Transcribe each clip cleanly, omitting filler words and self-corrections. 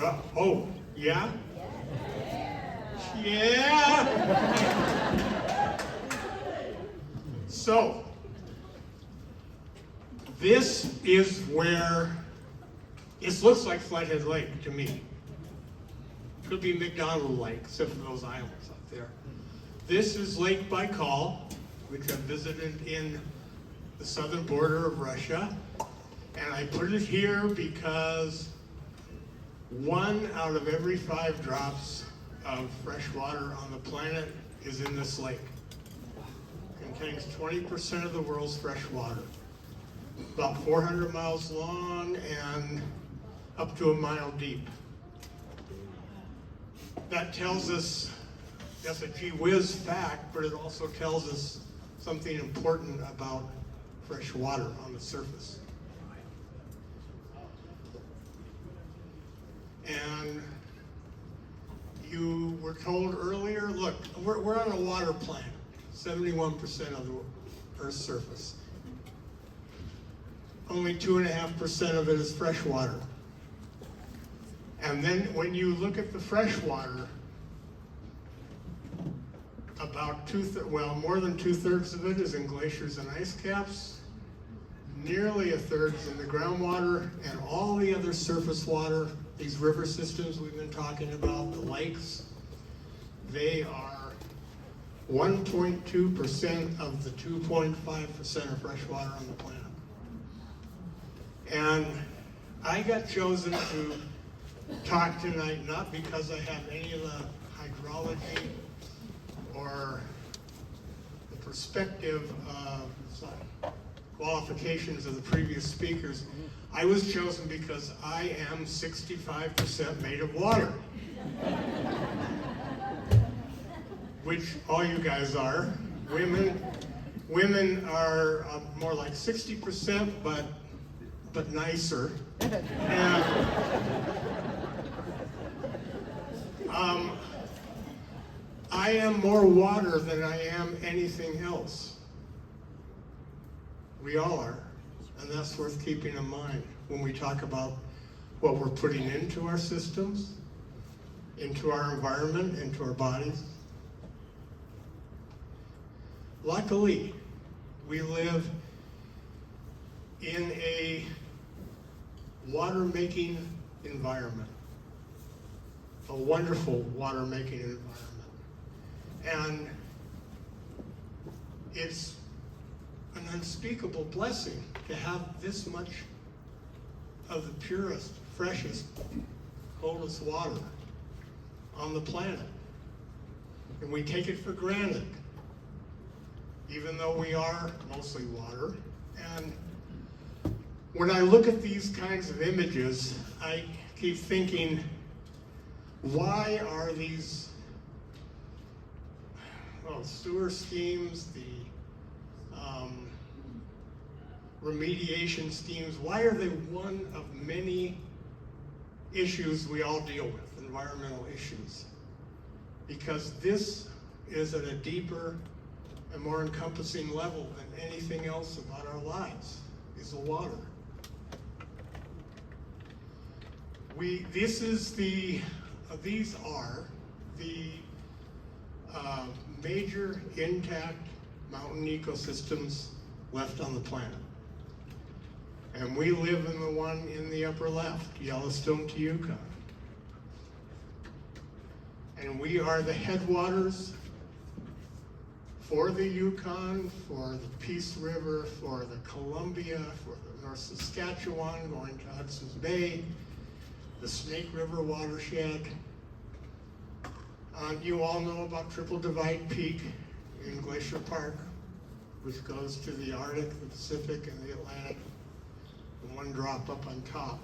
Oh, yeah? Yeah! So, this is where, this looks like Flathead Lake to me. Could be McDonald Lake, except for those islands up there. This is Lake Baikal, which I visited in the southern border of Russia. And I put it here because 1 out of every 5 drops of fresh water on the planet is in this lake. It contains 20% of the world's fresh water. About 400 miles long and up to a mile deep. That tells us, that's a gee whiz fact, but it also tells us something important about fresh water on the surface. And you were told earlier, look, we're on a water planet, 71% of the Earth's surface. Only 2.5% of it is fresh water. And then when you look at the fresh water, about more than 2/3 of it is in glaciers and ice caps. Nearly 1/3 is in the groundwater, and all the other surface water, these river systems we've been talking about, the lakes, they are 1.2% of the 2.5% of fresh water on the planet. And I got chosen to talk tonight not because I have any of the hydrology or the perspective qualifications of the previous speakers. I was chosen because I am 65% made of water. Which all you guys are. Women are more like 60%, but nicer. And, I am more water than I am anything else. We all are, and that's worth keeping in mind when we talk about what we're putting into our systems, into our environment, into our bodies. Luckily, we live in a water-making environment, a wonderful water-making environment. And it's an unspeakable blessing to have this much of the purest, freshest, coldest water on the planet. And we take it for granted, even though we are mostly water. And when I look at these kinds of images, I keep thinking, why are these sewer schemes, the remediation schemes, why are they one of many issues we all deal with, environmental issues? Because this is at a deeper and more encompassing level than anything else about our lives, is the water. These are the major intact mountain ecosystems left on the planet. And we live in the one in the upper left, Yellowstone to Yukon. And we are the headwaters for the Yukon, for the Peace River, for the Columbia, for the North Saskatchewan going to Hudson's Bay, the Snake River watershed. You all know about Triple Divide Peak in Glacier Park, which goes to the Arctic, the Pacific, and the Atlantic, and one drop up on top.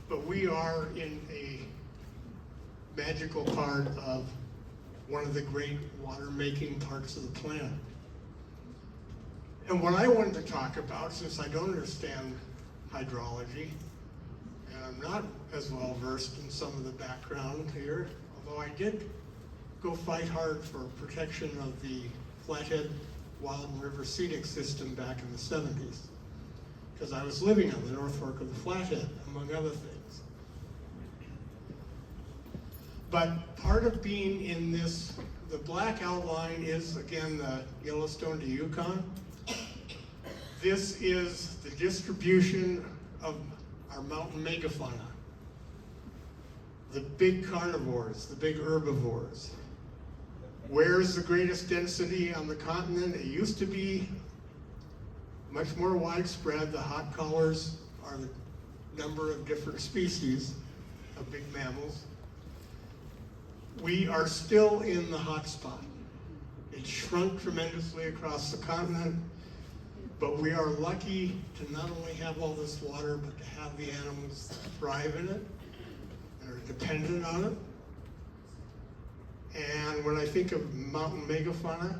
But we are in a magical part of one of the great water-making parts of the planet. And what I wanted to talk about, since I don't understand hydrology, and I'm not as well versed in some of the background here, although I did go fight hard for protection of the Flathead Wild and River Scenic System back in the 70s, because I was living on the North Fork of the Flathead, among other things. But part of being in this, the black outline is, again, the Yellowstone to Yukon. This is the distribution of our mountain megafauna. The big carnivores, the big herbivores. Where is the greatest density on the continent? It used to be much more widespread. The hot collars are the number of different species of big mammals. We are still in the hot spot. It's shrunk tremendously across the continent, but we are lucky to not only have all this water, but to have the animals that thrive in it and are dependent on it. And when I think of mountain megafauna,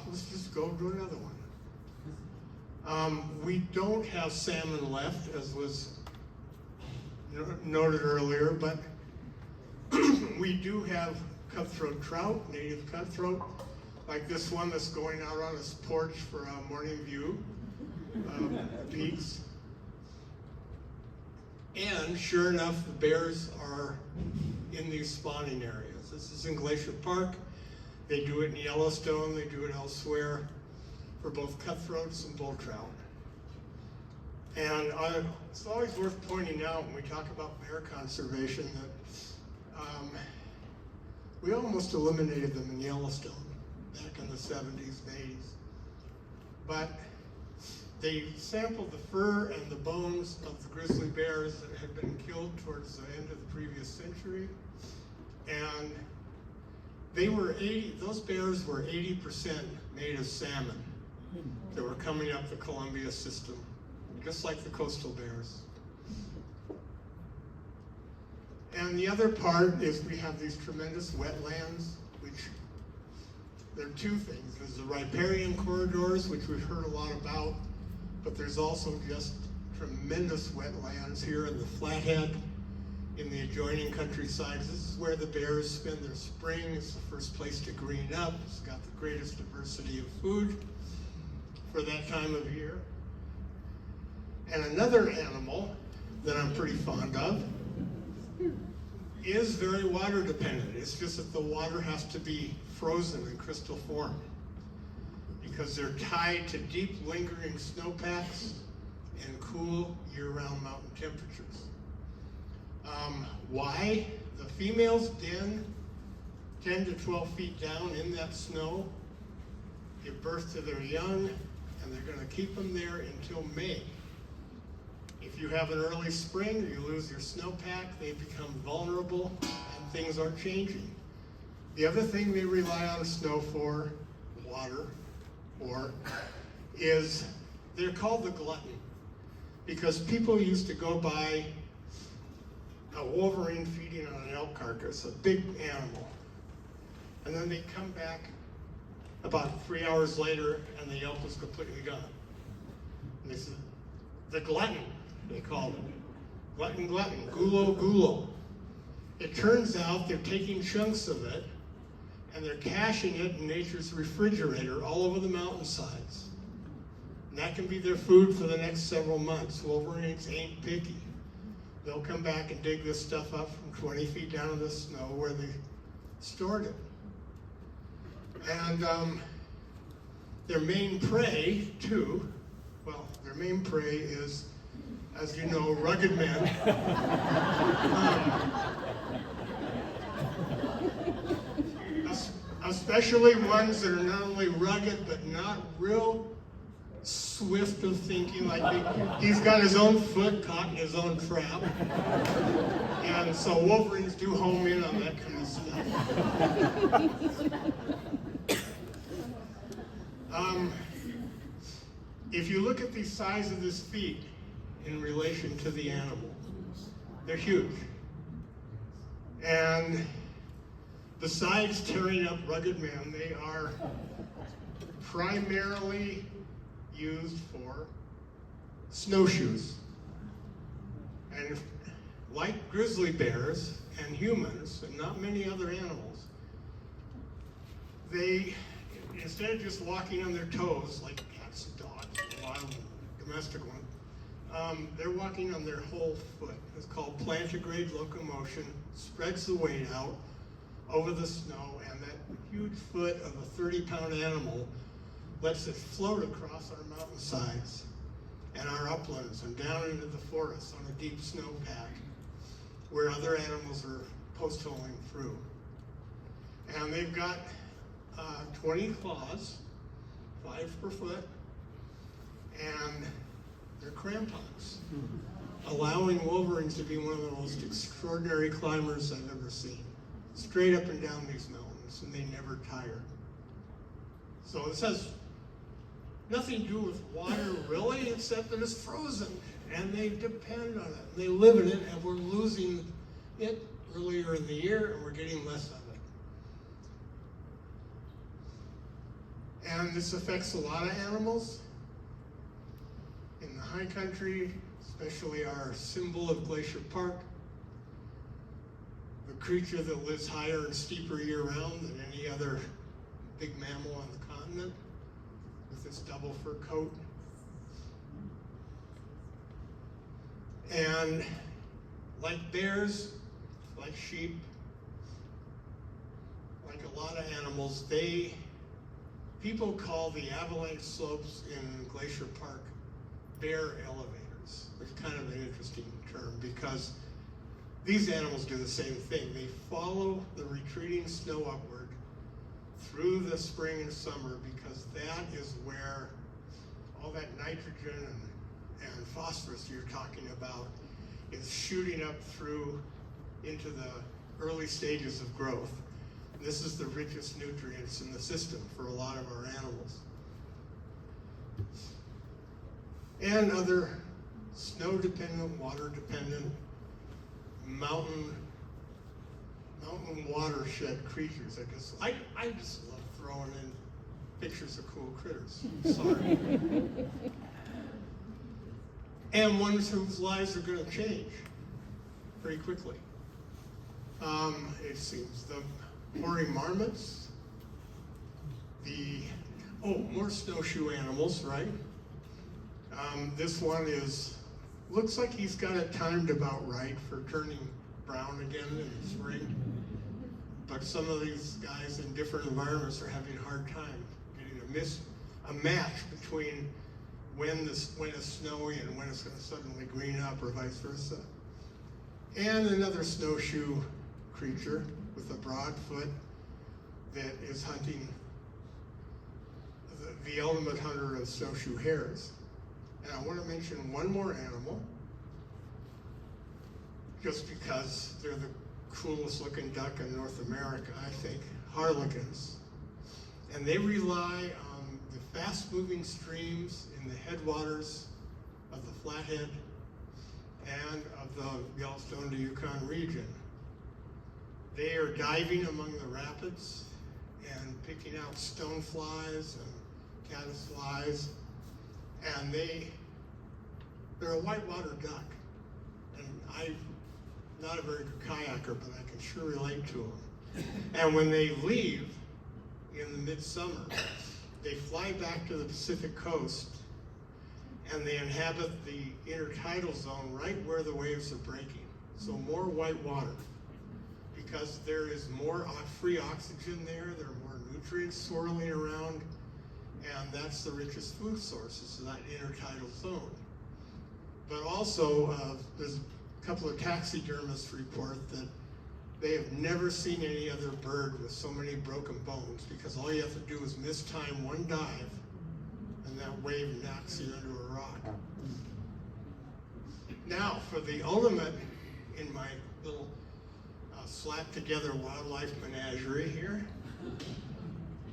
let's just go to another one. We don't have salmon left, as was noted earlier, but we do have cutthroat trout, native cutthroat, like this one that's going out on his porch for a morning view of the peaks. And sure enough, the bears are in these spawning areas. This is in Glacier Park. They do it in Yellowstone, they do it elsewhere for both cutthroats and bull trout. And it's always worth pointing out when we talk about bear conservation that we almost eliminated them in Yellowstone back in the 70s and 80s. But they sampled the fur and the bones of the grizzly bears that had been killed towards the end of the previous century. And those bears were 80% made of salmon that were coming up the Columbia system, just like the coastal bears. And the other part is we have these tremendous wetlands, which there are two things. There's the riparian corridors, which we've heard a lot about, but there's also just tremendous wetlands here in the Flathead, in the adjoining countryside. This is where the bears spend their spring. It's the first place to green up. It's got the greatest diversity of food for that time of year. And another animal that I'm pretty fond of is very water dependent. It's just that the water has to be frozen in crystal form because they're tied to deep lingering snowpacks and cool year-round mountain temperatures. Why? The females den 10 to 12 feet down in that snow, give birth to their young, and they're going to keep them there until May. If you have an early spring, you lose your snowpack, they become vulnerable, and things are changing. The other thing they rely on snow for, water, is they're called the glutton, because people used to go by a wolverine feeding on an elk carcass, a big animal, and then they'd come back about 3 hours later, and the elk was completely gone. And they said, the glutton, they called it. Glutton, glutton, gulo, gulo. It turns out they're taking chunks of it, and they're caching it in nature's refrigerator all over the mountainsides. And that can be their food for the next several months. Wolverines ain't picky. They'll come back and dig this stuff up from 20 feet down in the snow where they stored it. And their main prey, too, their main prey is, as you know, rugged men. Especially ones that are not only rugged, but not real swift of thinking, like he's got his own foot caught in his own trap. And so wolverines do home in on that kind of stuff. If you look at the size of his feet in relation to the animal, they're huge. And besides tearing up rugged men, they are primarily used for snowshoes. And like grizzly bears and humans, and not many other animals, they, instead of just walking on their toes like cats and dogs, domestic one. They're walking on their whole foot. It's called plantigrade locomotion, spreads the weight out over the snow, and that huge foot of a 30-pound animal lets it float across our mountainsides and our uplands and down into the forests on a deep snowpack where other animals are post-holing through. And they've got 20 claws, 5 per foot, and they're crampons, allowing wolverines to be one of the most extraordinary climbers I've ever seen. Straight up and down these mountains, and they never tire. So this has nothing to do with water really, except that it's frozen, and they depend on it. They live in it, and we're losing it earlier in the year, and we're getting less of it. And this affects a lot of animals. In the high country, especially our symbol of Glacier Park, the creature that lives higher and steeper year-round than any other big mammal on the continent, with its double fur coat. And like bears, like sheep, like a lot of animals, people call the avalanche slopes in Glacier Park bear elevators, which is kind of an interesting term because these animals do the same thing. They follow the retreating snow upward through the spring and summer because that is where all that nitrogen and phosphorus you're talking about is shooting up through into the early stages of growth. This is the richest nutrients in the system for a lot of our animals. And other snow-dependent, water-dependent, mountain watershed creatures. I just love throwing in pictures of cool critters. Sorry. And ones whose lives are going to change pretty quickly. It seems the hoary marmots, more snowshoe animals, right? This one looks like he's got it timed about right for turning brown again in the spring. But some of these guys in different environments are having a hard time getting a match between when it's snowy and when it's going to suddenly green up or vice versa. And another snowshoe creature with a broad foot that is hunting the ultimate hunter of snowshoe hares. And I want to mention one more animal, just because they're the coolest looking duck in North America, I think, harlequins. And they rely on the fast moving streams in the headwaters of the Flathead and of the Yellowstone to Yukon region. They are diving among the rapids and picking out stoneflies and caddisflies, and they're a whitewater duck. And I'm not a very good kayaker, but I can sure relate to them. And when they leave in the midsummer, they fly back to the Pacific coast and they inhabit the intertidal zone right where the waves are breaking. So more white water, because there is more free oxygen there are more nutrients swirling around, and that's the richest food sources of that intertidal zone. But also, there's a couple of taxidermists report that they have never seen any other bird with so many broken bones, because all you have to do is mistime one dive, and that wave knocks you into a rock. Now, for the ultimate in my little slapped together wildlife menagerie here,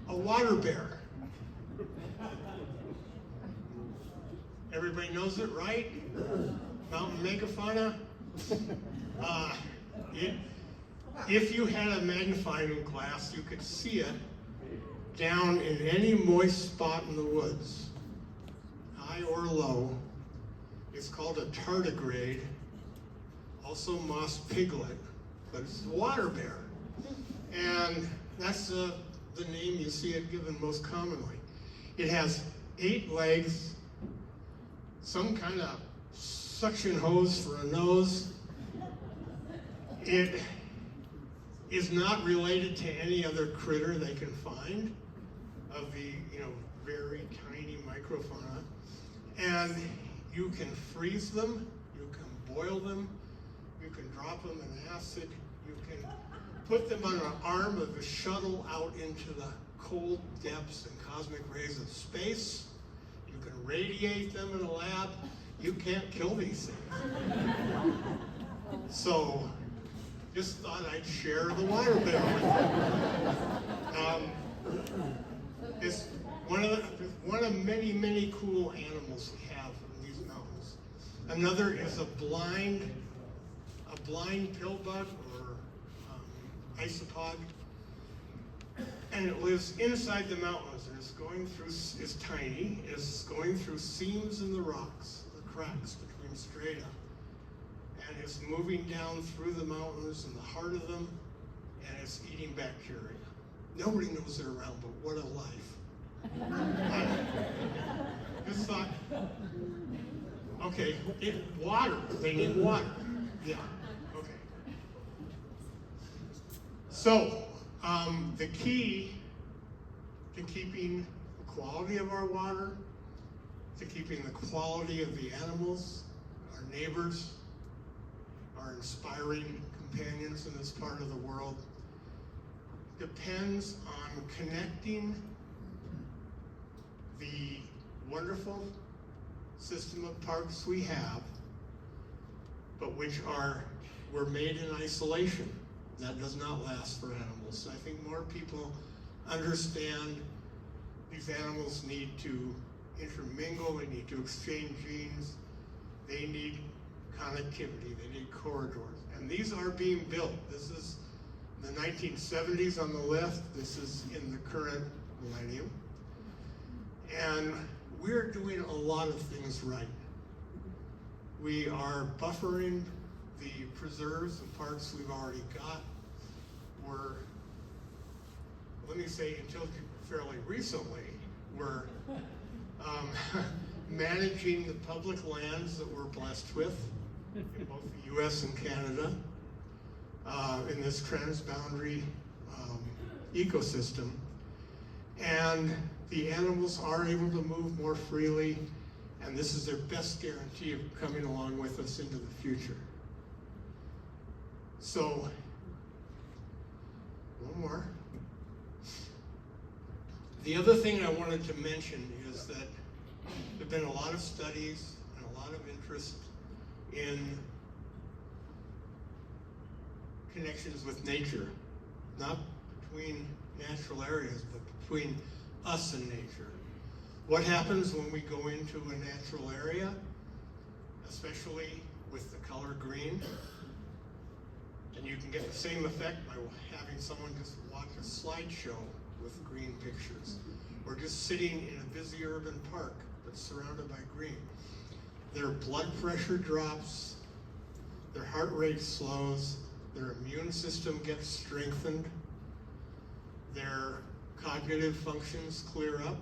a water bear. Everybody knows it, right? Mountain megafauna. If you had a magnifying glass, you could see it down in any moist spot in the woods, high or low. It's called a tardigrade, also moss piglet, but it's a water bear. And that's the name you see it given most commonly. It has 8 legs some kind of suction hose for a nose. It is not related to any other critter they can find of the, very tiny microfauna. And you can freeze them, you can boil them, you can drop them in acid, you can put them on an arm of a shuttle out into the cold depths and cosmic rays of space. You can radiate them in a lab. You can't kill these things. So, just thought I'd share the water bill with you. It's one of many, many cool animals we have in these mountains. Another is a blind pillbug or isopod, and it lives inside the mountains. And it's tiny. It's going through seams in the rocks, the cracks between strata. And it's moving down through the mountains in the heart of them, and it's eating bacteria. Nobody knows they're around, but what a life. I just thought, okay, water, they need water. Yeah, okay. So, the key to keeping the quality of our water, to keeping the quality of the animals, our neighbors, our inspiring companions in this part of the world, depends on connecting the wonderful system of parks we have, but which were made in isolation. That does not last for animals. I think more people understand these animals need to intermingle, they need to exchange genes, they need connectivity, they need corridors. And these are being built. This is the 1970s on the left, this is in the current millennium. And we're doing a lot of things right. We are buffering the preserves and parks we've already got. Let me say, until fairly recently, we're managing the public lands that we're blessed with in both the US and Canada in this transboundary ecosystem. And the animals are able to move more freely, and this is their best guarantee of coming along with us into the future. So, one more. The other thing I wanted to mention is that there have been a lot of studies and a lot of interest in connections with nature, not between natural areas, but between us and nature. What happens when we go into a natural area, especially with the color green? And you can get the same effect by having someone just watch a slideshow with green pictures, or just sitting in a busy urban park that's surrounded by green. Their blood pressure drops, their heart rate slows, their immune system gets strengthened, their cognitive functions clear up.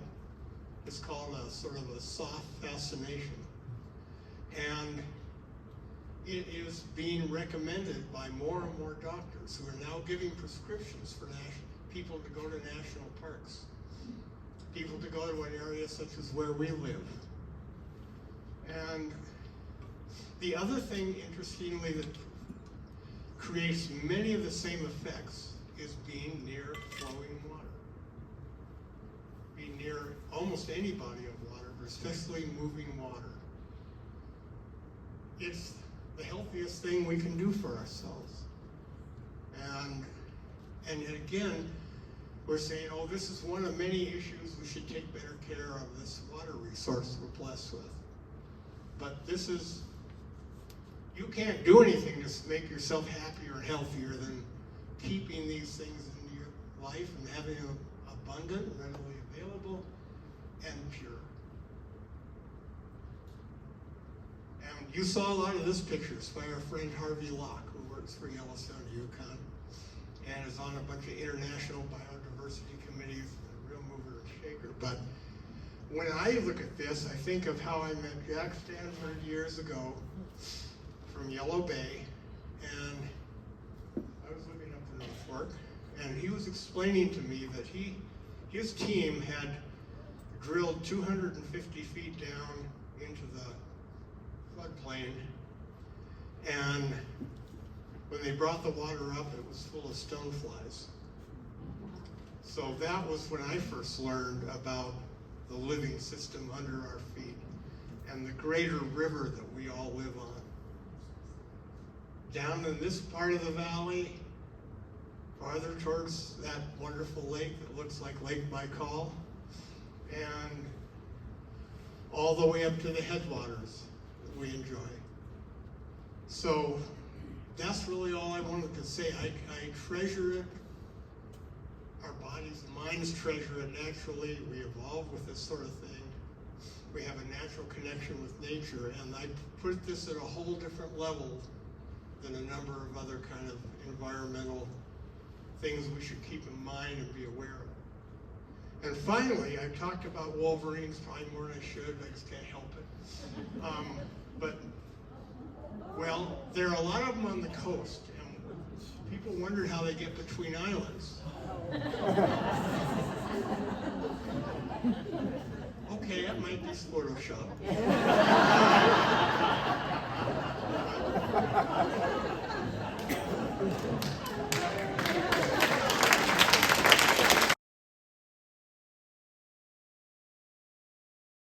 It's called a sort of a soft fascination. And it is being recommended by more and more doctors who are now giving prescriptions for people to go to national parks, people to go to an area such as where we live. And the other thing, interestingly, that creates many of the same effects is being near flowing water. Being near almost any body of water, but especially moving water. It's the healthiest thing we can do for ourselves. And again, we're saying, oh, this is one of many issues we should take better care of, this water resource we're blessed with. But this is, you can't do anything to make yourself happier and healthier than keeping these things in your life and having them abundant, readily available, and pure. And you saw a lot of this pictures by our friend Harvey Locke, who works for Yellowstone, Yukon, and is on a bunch of international biodiversity committees, a real mover and shaker. But when I look at this, I think of how I met Jack Stanford years ago from Yellow Bay, and I was living up in North Fork, and he was explaining to me that his team had drilled 250 feet down into the floodplain, and when they brought the water up, it was full of stoneflies. So that was when I first learned about the living system under our feet and the greater river that we all live on. Down in this part of the valley, farther towards that wonderful lake that looks like Lake Baikal, and all the way up to the headwaters that we enjoy. So that's really all I wanted to say. I treasure it. Our bodies and minds treasure it naturally. We evolve with this sort of thing. We have a natural connection with nature, and I put this at a whole different level than a number of other kind of environmental things we should keep in mind and be aware of. And finally, I've talked about wolverines probably more than I should. I just can't help it. But, well, there are a lot of them on the coast, and people wondered how they get between islands. Okay, that might be Photoshop.